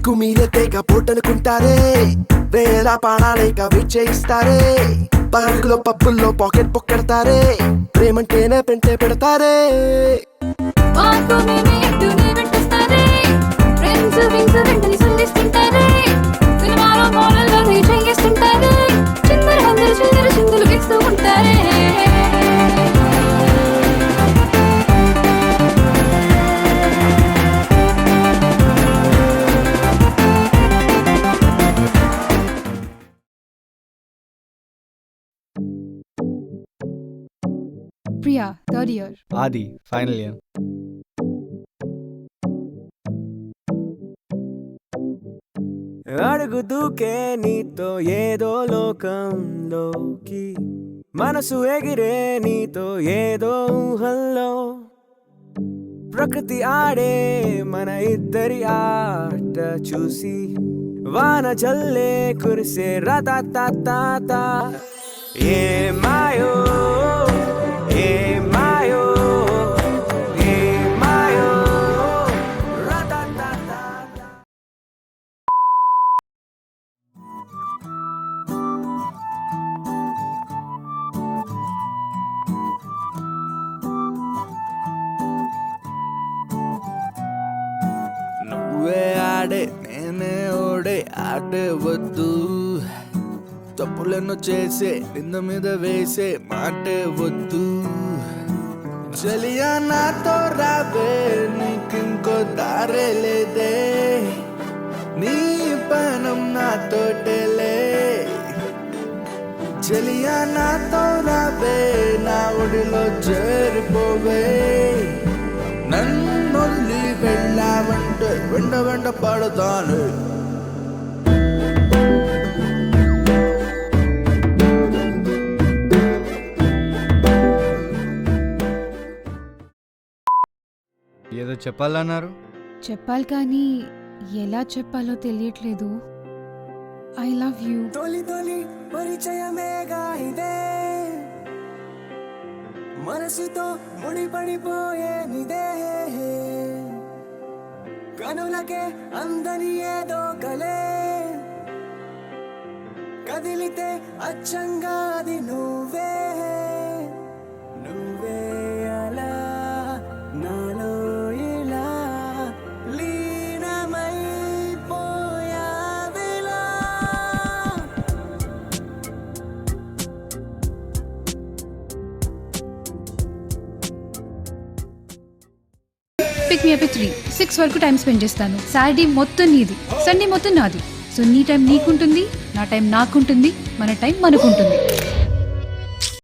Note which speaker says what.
Speaker 1: మీకు మీరే తెగ పోటనుకుంటారే, వేళ పాడాలేక వెయిట్ చేయిస్తారే, పార్కులో పబ్బుల్లో pocket పొక్కెడతారే, ప్రేమంటేనే పెంటే పెడతారే.
Speaker 2: Priya, third year.
Speaker 3: Adi, final year.
Speaker 4: అడుగు దూకే నీతో ఏదో లోకంలోకి, మనసు ఎగిరే నీతో ఏదో ఊహల్లో, ప్రకృతి ఆడే మన ఇద్దరి ఆట చూసి వాన జల్లే కురిసే రత ఏ మాయో ఏ మాయో ఏ మాయో రత.
Speaker 1: నువ్వే ఆడే నేనే ఓడే ఆడే వద్దు, తప్పులను చేసే నింద మీద వేసే మాటే వద్దు. చలియా నాతో రావే, నీకింకో దారే లేదే, నీ పనం నాతోటేలే. చలియా నాతో రావే, నా ఒడిలో చేరిపోవే, నన్నొల్లి వెళ్ళావంటే వెంట వెంట పడతాను.
Speaker 3: ఏదో చెప్పాలన్నారు.
Speaker 2: చెప్పాలి కానీ ఎలా చెప్పాలో తెలియట్లేదు. I love you.
Speaker 4: తొలి తొలి పరిచయమేగా ఇదే, మనసుతో ముడిపడిపోయే నిదే, కనులకే అందని ఏదో కలే, కదిలితే అచ్చంగా అది నువ్వే నువ్వే అలా నాలో ఇలా లీనమైపోయావిలా.
Speaker 2: పిక్ మీ అప్ 3, 6 వరకు టైం స్పెండ్ చేస్తాను. సాటర్డే మొత్తం నీది, సండే మొత్తం నాది. సో నీ టైం నీకుంటుంది, నా టైం నాకుంటుంది, మన టైం మనకుంటుంది.